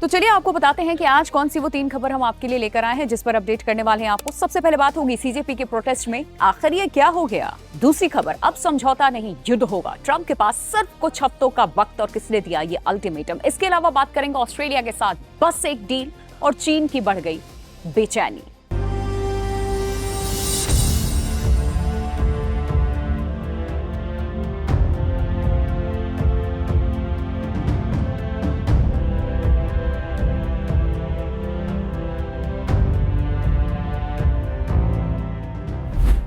तो चलिए आपको बताते हैं कि आज कौन सी वो 3 खबर हम आपके लिए लेकर आए हैं जिस पर अपडेट करने वाले हैं आपको। सबसे पहले बात होगी सीजेपी के प्रोटेस्ट में आखिर ये क्या हो गया। दूसरी खबर, अब समझौता नहीं युद्ध होगा, ट्रंप के पास सिर्फ कुछ हफ्तों का वक्त और किसने दिया ये अल्टीमेटम। इसके अलावा बात करेंगे ऑस्ट्रेलिया के साथ बस एक डील और चीन की बढ़ गई बेचैनी।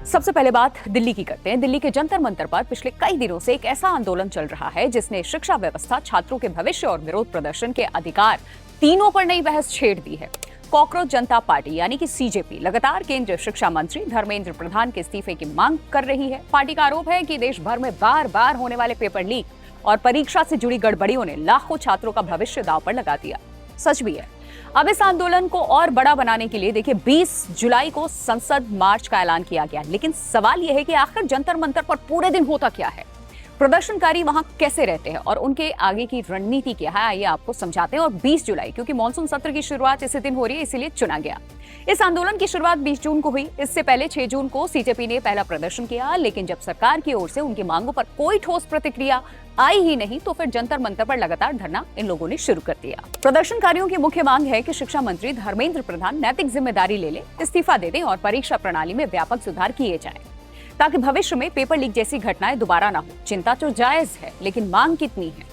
सबसे पहले बात दिल्ली की करते हैं। दिल्ली के जंतर मंतर पर पिछले कई दिनों से एक ऐसा आंदोलन चल रहा है जिसने शिक्षा व्यवस्था, छात्रों के भविष्य और विरोध प्रदर्शन के अधिकार तीनों पर नई बहस छेड़ दी है। कॉकरोच जनता पार्टी यानी कि सीजेपी लगातार केंद्रीय शिक्षा मंत्री धर्मेंद्र प्रधान के इस्तीफे की मांग कर रही है। पार्टी का आरोप है कि देश भर में बार बार होने वाले पेपर लीक और परीक्षा से जुड़ी गड़बड़ियों ने लाखों छात्रों का भविष्य दांव पर लगा दिया। सच भी है। अब इस आंदोलन को और बड़ा बनाने के लिए देखिए 20 जुलाई को संसद मार्च का ऐलान किया गया, लेकिन सवाल यह है कि आखिर जंतर मंतर पर पूरे दिन होता क्या है, प्रदर्शनकारी वहां कैसे रहते हैं और उनके आगे की रणनीति क्या है, आइए आपको समझाते हैं। और 20 जुलाई क्योंकि मॉनसून सत्र की शुरुआत इसी दिन हो रही है, इसीलिए चुना गया। इस आंदोलन की शुरुआत 20 जून को हुई। इससे पहले 6 जून को सीजेपी ने पहला प्रदर्शन किया, लेकिन जब सरकार की ओर से उनकी मांगों पर कोई ठोस प्रतिक्रिया आई ही नहीं तो फिर जंतर मंतर पर लगातार धरना इन लोगों ने शुरू कर दिया। प्रदर्शनकारियों की मुख्य मांग है कि शिक्षा मंत्री धर्मेंद्र प्रधान नैतिक जिम्मेदारी ले ले, इस्तीफा दे दें और परीक्षा प्रणाली में व्यापक सुधार किए जाएं ताकि भविष्य में पेपर लीक जैसी घटनाएं दोबारा ना हो। चिंता तो जायज है, लेकिन मांग कितनी है।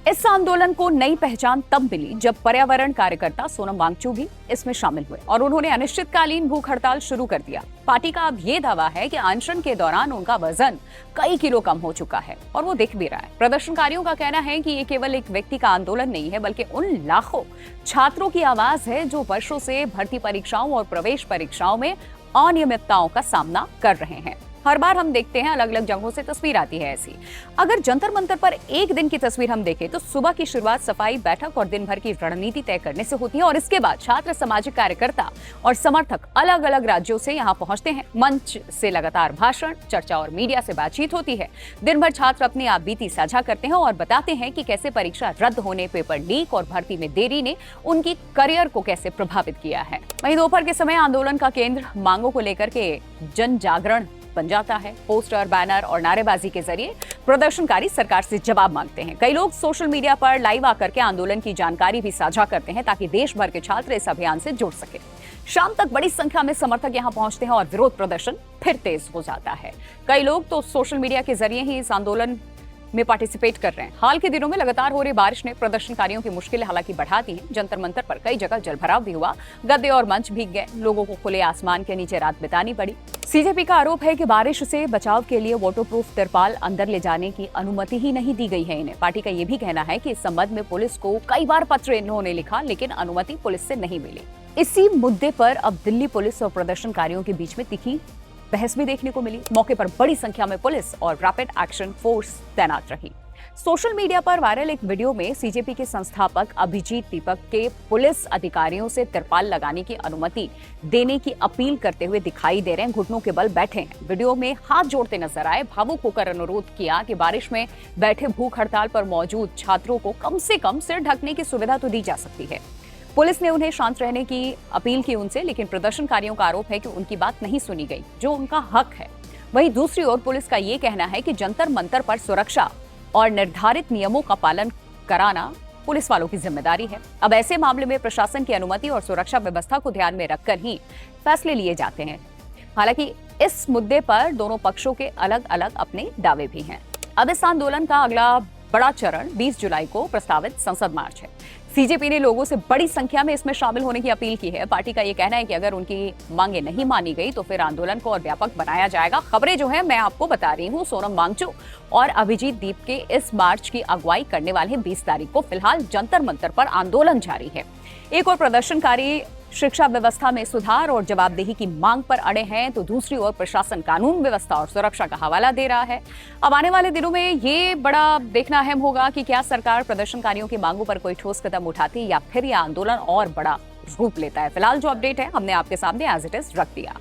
इस आंदोलन को नई पहचान तब मिली जब पर्यावरण कार्यकर्ता सोनम वांगचू भी इसमें शामिल हुए और उन्होंने अनिश्चितकालीन भूख हड़ताल शुरू कर दिया। पार्टी का अब ये दावा है कि अनशन के दौरान उनका वजन कई किलो कम हो चुका है और वो दिख भी रहा है। प्रदर्शनकारियों का कहना है कि ये केवल एक व्यक्ति का आंदोलन नहीं है, बल्कि उन लाखों छात्रों की आवाज है जो वर्षों से भर्ती परीक्षाओं और प्रवेश परीक्षाओं में अनियमितताओं का सामना कर रहे हैं। हर बार हम देखते हैं अलग अलग जगहों से तस्वीर आती है ऐसी। अगर जंतर मंतर पर एक दिन की तस्वीर हम देखें तो सुबह की शुरुआत सफाई, बैठक और दिन भर की रणनीति तय करने से होती है और इसके बाद छात्र, सामाजिक कार्यकर्ता और समर्थक अलग अलग राज्यों से यहाँ पहुंचते हैं। मंच से लगातार भाषण, चर्चा और मीडिया से बातचीत होती है। दिन भर छात्र अपनी आप बीती साझा करते हैं और बताते हैं कि कैसे परीक्षा रद्द होने, पेपर लीक और भर्ती में देरी ने उनकी करियर को कैसे प्रभावित किया है। वहीं दोपहर के समय आंदोलन का केंद्र मांगों को लेकर के जन जागरण बन जाता है। पोस्टर, बैनर और नारेबाजी के जरिए प्रदर्शनकारी सरकार से जवाब मांगते हैं। कई लोग सोशल मीडिया पर लाइव आकर के आंदोलन की जानकारी भी साझा करते हैं ताकि देश भर के छात्र इस अभियान से जुड़ सके। शाम तक बड़ी संख्या में समर्थक यहां पहुंचते हैं और विरोध प्रदर्शन फिर तेज हो जाता है। कई लोग तो सोशल मीडिया के जरिए ही इस आंदोलन में पार्टिसिपेट कर रहे हैं। हाल के दिनों में लगातार हो रही बारिश ने प्रदर्शनकारियों की मुश्किलें हालांकि बढ़ा दी हैं। जंतर मंतर पर कई जगह जलभराव भी हुआ, गद्दे और मंच भीग गए, लोगों को खुले आसमान के नीचे रात बितानी पड़ी। सीजेपी का आरोप है कि बारिश से बचाव के लिए वाटरप्रूफ तिरपाल अंदर ले जाने की अनुमति ही नहीं दी गई है इन्हें। पार्टी का यह भी कहना है कि इस संबंध में पुलिस को कई बार पत्र इन्होंने लिखा, लेकिन अनुमति पुलिस से नहीं मिली। इसी मुद्दे पर अब दिल्ली पुलिस और प्रदर्शनकारियों के बीच में तीखी बहस भी देखने को मिली। मौके पर बड़ी संख्या में पुलिस और रैपिड एक्शन फोर्स तैनात रही। सोशल मीडिया पर वायरल एक वीडियो में सीजेपी के संस्थापक अभिजीत दीपक के पुलिस अधिकारियों से तिरपाल लगाने की अनुमति देने की अपील करते हुए दिखाई दे रहे हैं। घुटनों के बल बैठे हैं, वीडियो में हाथ जोड़ते नजर आए, भावुक होकर अनुरोध किया कि बारिश में बैठे भूख हड़ताल पर मौजूद छात्रों को कम से कम सिर ढकने की सुविधा तो दी जा सकती है। पुलिस ने उन्हें शांत रहने की अपील की उनसे, लेकिन प्रदर्शनकारियों का आरोप है कि उनकी बात नहीं सुनी गई, जो उनका हक है। वहीं दूसरी ओर पुलिस का ये कहना है कि जंतर मंतर पर सुरक्षा और निर्धारित नियमों का पालन कराना पुलिस वालों की जिम्मेदारी है। अब ऐसे मामले में प्रशासन की अनुमति और सुरक्षा व्यवस्था को ध्यान में रखकर ही फैसले लिए जाते हैं। हालांकि इस मुद्दे पर दोनों पक्षों के अलग अलग अपने दावे भी हैं। अब इस आंदोलन का अगला बड़ा चरण 20 जुलाई को प्रस्तावित संसद मार्च है। सीजेपी ने लोगों से बड़ी संख्या में इसमें शामिल होने की अपील की है। पार्टी का ये कहना है कि अगर उनकी मांगे नहीं मानी गई तो फिर आंदोलन को और व्यापक बनाया जाएगा। खबरें जो है मैं आपको बता रही हूँ, सोनम वांगचू और अभिजीत दीप के इस मार्च की अगुवाई करने वाले हैं 20 तारीख को। फिलहाल जंतर मंतर पर आंदोलन जारी है। एक और प्रदर्शनकारी शिक्षा व्यवस्था में सुधार और जवाबदेही की मांग पर अड़े हैं, तो दूसरी ओर प्रशासन कानून व्यवस्था और सुरक्षा का हवाला दे रहा है। अब आने वाले दिनों में ये बड़ा देखना अहम होगा कि क्या सरकार प्रदर्शनकारियों की मांगों पर कोई ठोस कदम उठाती है या फिर यह आंदोलन और बड़ा रूप लेता है। फिलहाल जो अपडेट है हमने आपके सामने एज इट इज रख दिया।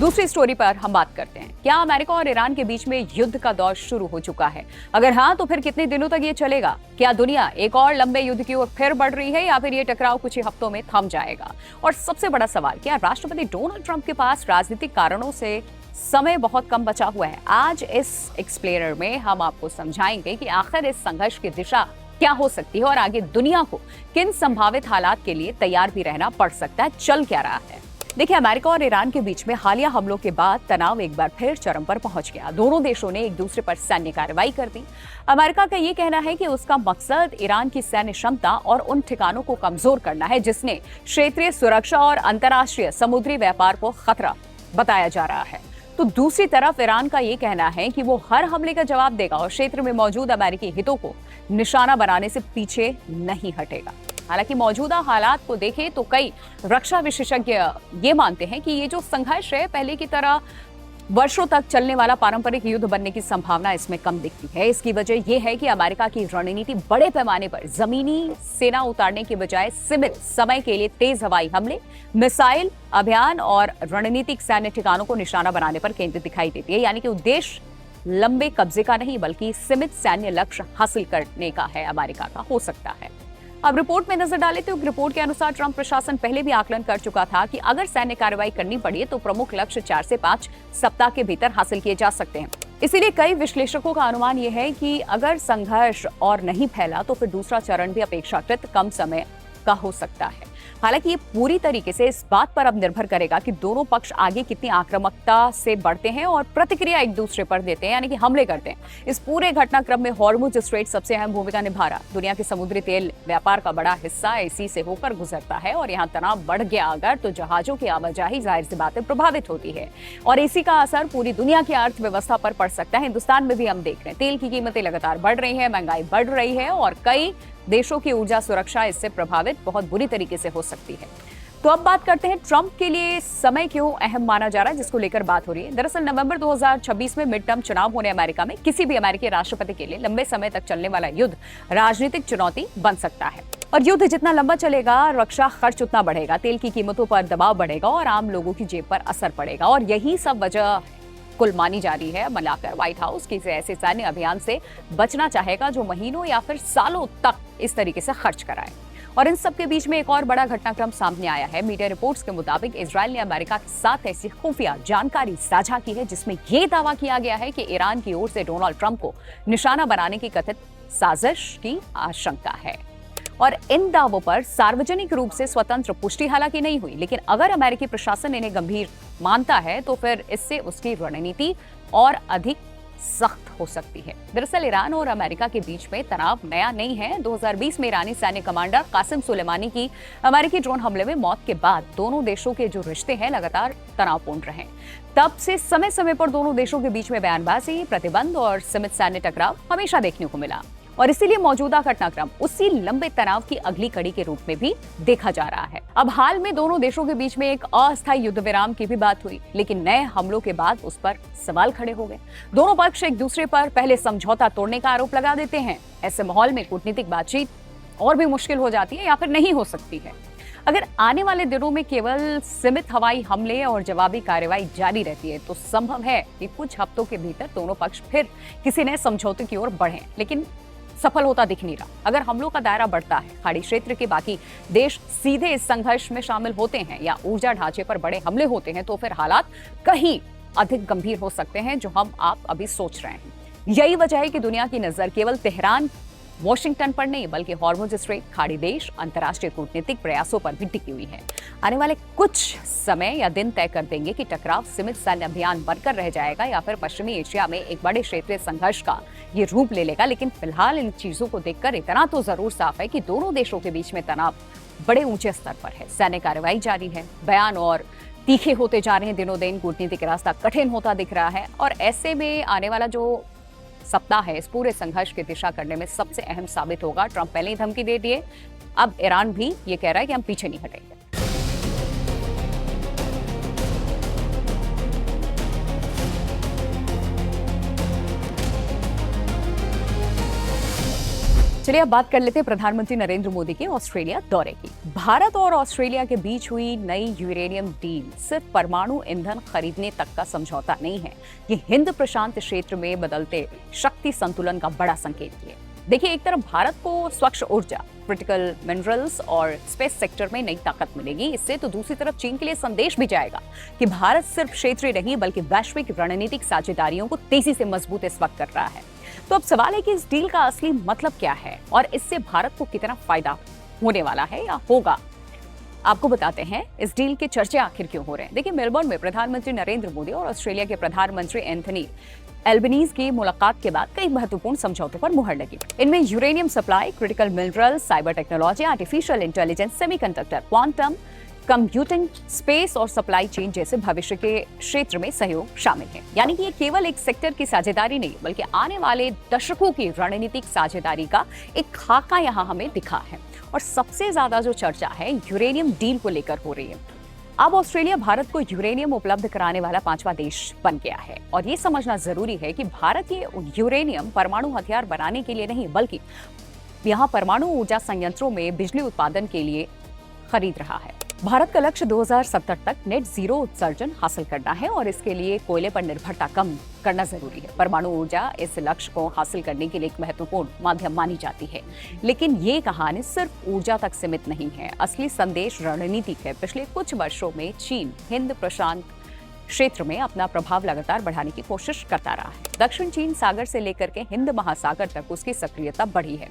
दूसरी स्टोरी पर हम बात करते हैं। क्या अमेरिका और ईरान के बीच में युद्ध का दौर शुरू हो चुका है? अगर हाँ, तो फिर कितने दिनों तक ये चलेगा? क्या दुनिया एक और लंबे युद्ध की ओर फिर बढ़ रही है या फिर ये टकराव कुछ ही हफ्तों में थम जाएगा? और सबसे बड़ा सवाल, क्या राष्ट्रपति डोनाल्ड ट्रंप के पास राजनीतिक कारणों से समय बहुत कम बचा हुआ है? आज इस एक्सप्लेनर में हम आपको समझाएंगे कि आखिर इस संघर्ष की दिशा क्या हो सकती है और आगे दुनिया को किन संभावित हालात के लिए तैयार भी रहना पड़ सकता है, चल क्या रहा है। देखिए, अमेरिका और ईरान के बीच में हालिया हमलों के बाद तनाव एक बार फिर चरम पर पहुंच गया। दोनों देशों ने एक दूसरे पर सैन्य कार्रवाई कर दी। अमेरिका का ये कहना है कि उसका मकसद ईरान की सैन्य क्षमता और उन ठिकानों को कमजोर करना है जिसने क्षेत्रीय सुरक्षा और अंतर्राष्ट्रीय समुद्री व्यापार को खतरा बताया जा रहा है। तो दूसरी तरफ ईरान का ये कहना है कि वो हर हमले का जवाब देगा और क्षेत्र में मौजूद अमेरिकी हितों को निशाना बनाने से पीछे नहीं हटेगा। हालांकि मौजूदा हालात को देखें तो कई रक्षा विशेषज्ञ ये मानते हैं कि ये जो संघर्ष है पहले की तरह वर्षों तक चलने वाला पारंपरिक युद्ध बनने की संभावना इसमें कम दिखती है। इसकी वजह यह है कि अमेरिका की रणनीति बड़े पैमाने पर जमीनी सेना उतारने के बजाय सीमित समय के लिए तेज हवाई हमले, मिसाइल अभियान और रणनीतिक सैन्य ठिकानों को निशाना बनाने पर केंद्रित दिखाई देती है। यानी कि उद्देश्य लंबे कब्जे का नहीं बल्कि सीमित सैन्य लक्ष्य हासिल करने का है, अमेरिका का हो सकता है। अब रिपोर्ट में नजर डालें तो रिपोर्ट के अनुसार ट्रंप प्रशासन पहले भी आकलन कर चुका था कि अगर सैन्य कार्रवाई करनी पड़ी तो प्रमुख लक्ष्य 4 से 5 सप्ताह के भीतर हासिल किए जा सकते हैं। इसीलिए कई विश्लेषकों का अनुमान यह है कि अगर संघर्ष और नहीं फैला तो फिर दूसरा चरण भी अपेक्षाकृत कम समय का हो सकता है। हालांकि ये पूरी तरीके से इस बात पर अब निर्भर करेगा कि दोनों पक्ष आगे कितनी आक्रामकता से बढ़ते हैं और प्रतिक्रिया एक दूसरे पर देते हैं, यानी कि हमले करते हैं। इस पूरे घटनाक्रम में हॉर्मुज स्ट्रेट सबसे अहम भूमिका निभा रहा। दुनिया के समुद्री तेल व्यापार का बड़ा हिस्सा इसी से होकर गुजरता है और यहाँ तनाव बढ़ गया अगर तो जहाजों की आवाजाही जाहिर सी बातें प्रभावित होती है और इसी का असर पूरी दुनिया की अर्थव्यवस्था पर पड़ सकता है। हिंदुस्तान में भी हम देख रहे हैं तेल की कीमतें लगातार बढ़ रही है, महंगाई बढ़ रही है और कई देशों की ऊर्जा सुरक्षा इससे प्रभावित बहुत बुरी तरीके से हो सकती है। तो अब बात करते हैं ट्रंप के लिए समय क्यों अहम माना जा रहा है, जिसको लेकर बात हो रही है। दरअसल नवंबर 2026 में मिड टर्म चुनाव होने अमेरिका में किसी भी अमेरिकी राष्ट्रपति के लिए लंबे समय तक चलने वाला युद्ध राजनीतिक चुनौती बन सकता है और युद्ध जितना लंबा चलेगा रक्षा खर्च उतना बढ़ेगा, तेल की कीमतों पर दबाव बढ़ेगा और आम लोगों की जेब पर असर पड़ेगा और यही सब वजह कुल मानी जा रही है मिलाकर व्हाइट हाउस किसी ऐसे सैन्य अभियान से बचना चाहेगा जो महीनों या फिर सालों तक इस तरीके से खर्च कराए। और इन सब के बीच में एक और बड़ा घटनाक्रम सामने आया है। मीडिया रिपोर्ट्स के मुताबिक इजरायल ने अमेरिका के साथ ऐसी खुफिया जानकारी साझा की है जिसमें यह दावा किया गया है कि ईरान की ओर से डोनाल्ड ट्रंप को निशाना बनाने की कथित साजिश की आशंका है और इन दावों पर सार्वजनिक रूप से स्वतंत्र पुष्टि हालांकि नहीं हुई, लेकिन अगर अमेरिकी प्रशासन इन्हें गंभीर मानता है तो फिर इससे उसकी रणनीति और अधिक सख्त हो सकती है। दरअसल ईरान और अमेरिका के बीच में तनाव नया नहीं है। 2020 में ईरानी सैन्य कमांडर कासिम सुलेमानी की अमेरिकी ड्रोन हमले में मौत के बाद दोनों देशों के जो रिश्ते हैं लगातार तनावपूर्ण रहे। तब से समय समय पर दोनों देशों के बीच में बयानबाजी, प्रतिबंध और सीमित सैन्य टकराव हमेशा देखने को मिला और इसीलिए मौजूदा घटनाक्रम उसी लंबे तनाव की अगली कड़ी के रूप में भी देखा जा रहा है। अब हाल में दोनों देशों के बीच में एक अस्थायी युद्ध विराम की भी बात हुई, लेकिन नए हमलों के बाद उस पर सवाल खड़े हो गए। दोनों पक्ष एक दूसरे पर पहले समझौता तोड़ने का आरोप लगा देते हैं। ऐसे माहौल में कूटनीतिक बातचीत और भी मुश्किल हो जाती है या फिर नहीं हो सकती है। अगर आने वाले दिनों में केवल सीमित हवाई हमले और जवाबी कार्रवाई जारी रहती है तो संभव है कि कुछ हफ्तों के भीतर दोनों पक्ष फिर किसी नए समझौते की ओर बढ़ें, लेकिन सफल होता दिख नहीं रहा। अगर हमलों का दायरा बढ़ता है, खाड़ी क्षेत्र के बाकी देश सीधे इस संघर्ष में शामिल होते हैं या ऊर्जा ढांचे पर बड़े हमले होते हैं तो फिर हालात कहीं अधिक गंभीर हो सकते हैं जो हम आप अभी सोच रहे हैं। यही वजह है कि दुनिया की नजर केवल तेहरान वॉशिंगटन पर नहीं बल्कि हॉर्मुज स्ट्रेट, खाड़ी देश, अंतर्राष्ट्रीय कूटनीतिक प्रयासों पर भी टिकी हुई है। आने वाले कुछ समय या दिन तय कर देंगे कि टकराव सीमित सैन्य अभियान बनकर रह जाएगा या फिर पश्चिमी एशिया में एक बड़े क्षेत्रीय संघर्ष का ये रूप ले लेगा। लेकिन फिलहाल इन चीजों को देखकर इतना तो जरूर साफ है कि दोनों देशों के बीच में तनाव बड़े ऊंचे स्तर पर है। सैन्य कार्रवाई जारी है, बयान और तीखे होते जा रहे हैं, दिनों दिन कूटनीतिक रास्ता कठिन होता दिख रहा है और ऐसे में आने वाला जो सप्ताह है इस पूरे संघर्ष की दिशा करने में सबसे अहम साबित होगा। ट्रंप पहले ही धमकी दे दिए, अब ईरान भी ये कह रहा है कि हम पीछे नहीं हटेंगे। चलिए अब बात कर लेते हैं प्रधानमंत्री नरेंद्र मोदी के ऑस्ट्रेलिया दौरे की। भारत और ऑस्ट्रेलिया के बीच हुई नई यूरेनियम डील सिर्फ परमाणु ईंधन खरीदने तक का समझौता नहीं है, ये हिंद प्रशांत क्षेत्र में बदलते शक्ति संतुलन का बड़ा संकेत है। देखिए, एक तरफ भारत को स्वच्छ ऊर्जा, क्रिटिकल मिनरल्स और स्पेस सेक्टर में नई ताकत मिलेगी, इससे तो दूसरी तरफ चीन के लिए संदेश भी जाएगा कि भारत सिर्फ क्षेत्रीय नहीं बल्कि वैश्विक रणनीतिक साझेदारियों को तेजी से मजबूत इस वक्त कर रहा है। तो अब सवाल है कि इस डील का असली मतलब क्या है और इससे भारत को कितना फायदा होने वाला है या होगा। आपको बताते हैं इस डील के चर्चे आखिर क्यों हो रहे हैं। देखिए, मेलबर्न में प्रधानमंत्री नरेंद्र मोदी और ऑस्ट्रेलिया के प्रधानमंत्री एंथनी एल्बनीज की मुलाकात के बाद कई महत्वपूर्ण समझौतों पर मुहर लगी। इनमें uranium supply, critical minerals, cyber technology, artificial intelligence, semiconductor, quantum computing, space और सप्लाई चेन जैसे भविष्य के क्षेत्र में सहयोग शामिल है। यानी कि ये केवल एक सेक्टर की साझेदारी नहीं बल्कि आने वाले दशकों की रणनीतिक साझेदारी का एक खाका यहाँ हमें दिखा है। और सबसे ज्यादा जो चर्चा है यूरेनियम डील को लेकर हो रही है। अब ऑस्ट्रेलिया भारत को यूरेनियम उपलब्ध कराने वाला 5वां देश बन गया है और ये समझना जरूरी है कि भारत ये यूरेनियम परमाणु हथियार बनाने के लिए नहीं बल्कि यहाँ परमाणु ऊर्जा संयंत्रों में बिजली उत्पादन के लिए खरीद रहा है। भारत का लक्ष्य 2070 तक नेट जीरो उत्सर्जन हासिल करना है और इसके लिए कोयले पर निर्भरता कम करना जरूरी है। परमाणु ऊर्जा इस लक्ष्य को हासिल करने के लिए एक महत्वपूर्ण माध्यम मानी जाती है, लेकिन ये कहानी सिर्फ ऊर्जा तक सीमित नहीं है। असली संदेश रणनीतिक है। पिछले कुछ वर्षों में चीन हिंद प्रशांत क्षेत्र में अपना प्रभाव लगातार बढ़ाने की कोशिश करता रहा है। दक्षिण चीन सागर से लेकर के हिंद महासागर तक उसकी सक्रियता बढ़ी है।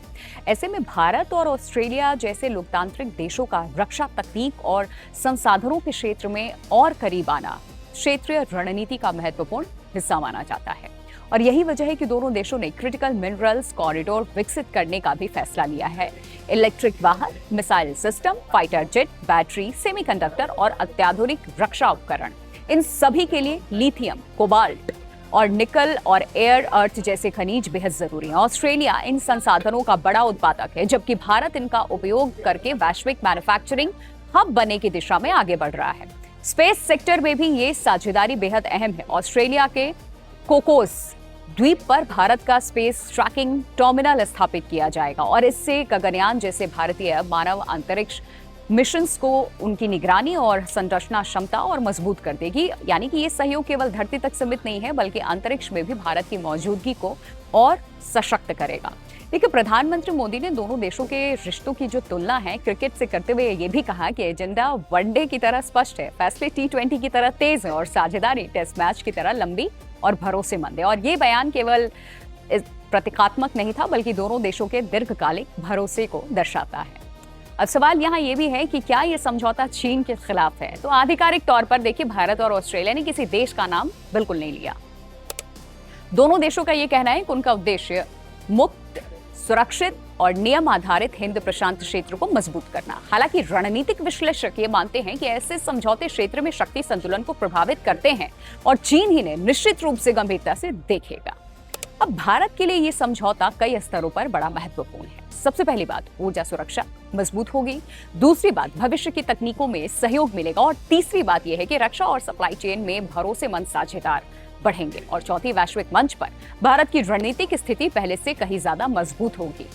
ऐसे में भारत और ऑस्ट्रेलिया जैसे लोकतांत्रिक देशों का रक्षा तकनीक और संसाधनों के क्षेत्र में और करीब आना क्षेत्रीय रणनीति का महत्वपूर्ण हिस्सा माना जाता है। और यही वजह है कि दोनों देशों ने क्रिटिकल मिनरल्स कॉरिडोर विकसित करने का भी फैसला लिया है। इलेक्ट्रिक वाहन, missile system, fighter jet, battery, semiconductor और अत्याधुनिक रक्षा उपकरण, इन सभी के लिए लिथियम, कोबाल्ट और निकल और एयर अर्थ जैसे खनिज बेहद जरूरी हैं। ऑस्ट्रेलिया इन संसाधनों का बड़ा उत्पादक है, जबकि भारत इनका उपयोग करके वैश्विक मैन्युफैक्चरिंग हब बनने की दिशा में आगे बढ़ रहा है। स्पेस सेक्टर में भी ये साझेदारी बेहद अहम है। ऑस्ट्रेलिया के कोकोस द्वीप पर भारत का स्पेस ट्रैकिंग टर्मिनल स्थापित किया जाएगा और इससे गगनयान जैसे भारतीय मानव अंतरिक्ष मिशंस को उनकी निगरानी और संरचना क्षमता और मजबूत कर देगी। यानी कि ये सहयोग केवल धरती तक सीमित नहीं है बल्कि अंतरिक्ष में भी भारत की मौजूदगी को और सशक्त करेगा। देखिए, प्रधानमंत्री मोदी ने दोनों देशों के रिश्तों की जो तुलना है क्रिकेट से करते हुए ये भी कहा कि एजेंडा वनडे की तरह स्पष्ट है, फैसले T20 की तरह तेज है और साझेदारी टेस्ट मैच की तरह लंबी और भरोसेमंद है। और ये बयान केवल प्रतीकात्मक नहीं था बल्कि दोनों देशों के दीर्घकालिक भरोसे को दर्शाता है। अब सवाल यहाँ ये भी है कि क्या ये समझौता चीन के खिलाफ है। तो आधिकारिक तौर पर देखिए, भारत और ऑस्ट्रेलिया ने किसी देश का नाम बिल्कुल नहीं लिया। दोनों देशों का ये कहना है कि उनका उद्देश्य मुक्त, सुरक्षित और नियम आधारित हिंद प्रशांत क्षेत्र को मजबूत करना। हालांकि रणनीतिक विश्लेषक ये मानते हैं कि ऐसे समझौते क्षेत्र में शक्ति संतुलन को प्रभावित करते हैं और चीन ही ने निश्चित रूप से गंभीरता से देखेगा। अब भारत के लिए ये समझौता कई स्तरों पर बड़ा महत्वपूर्ण है। सबसे पहली बात, ऊर्जा सुरक्षा मजबूत होगी। दूसरी बात, भविष्य की तकनीकों में सहयोग मिलेगा और तीसरी बात यह है कि रक्षा और सप्लाई चेन में भरोसेमंद साझेदार बढ़ेंगे। और चौथी, वैश्विक मंच पर भारत की रणनीतिक स्थिति पहले से कहीं ज्यादा मजबूत होगी।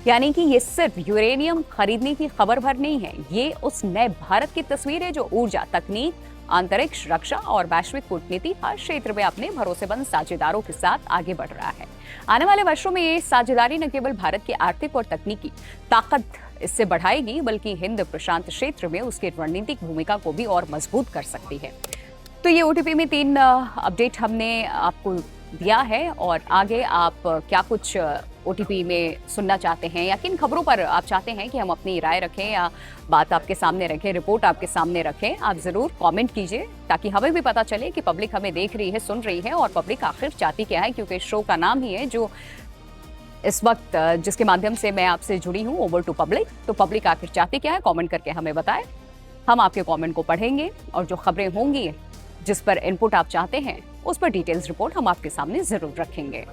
यानी कि ये सिर्फ यूरेनियम खरीदने की खबर भर नहीं है, ये उस नए भारत की तस्वीर है जो ऊर्जा, तकनीक, अंतरिक्ष, रक्षा और वैश्विक कूटनीति हर क्षेत्र में अपने भरोसेमंद साझेदारों के साथ आगे बढ़ रहा है। आने वाले वर्षों में ये साझेदारी न केवल भारत की आर्थिक और तकनीकी ताकत इससे बढ़ाएगी बल्कि हिंद प्रशांत क्षेत्र में उसकी रणनीतिक भूमिका को भी और मजबूत कर सकती है। तो ये OTP में 3 अपडेट हमने आपको दिया है और आगे आप क्या कुछ OTP में सुनना चाहते हैं या किन खबरों पर आप चाहते हैं कि हम अपनी राय रखें या बात आपके सामने रखें, रिपोर्ट आपके सामने रखें, आप जरूर कमेंट कीजिए ताकि हमें भी पता चले कि पब्लिक हमें देख रही है, सुन रही है और पब्लिक आखिर चाहती क्या है। क्योंकि शो का नाम ही है जो इस वक्त जिसके माध्यम से मैं आपसे जुड़ी हूँ, ओवर टू पब्लिक। तो पब्लिक आखिर चाहती क्या है, कॉमेंट करके हमें बताएं। हम आपके कॉमेंट को पढ़ेंगे और जो खबरें होंगी जिस पर इनपुट आप चाहते हैं उस पर डिटेल्स रिपोर्ट हम आपके सामने जरूर रखेंगे।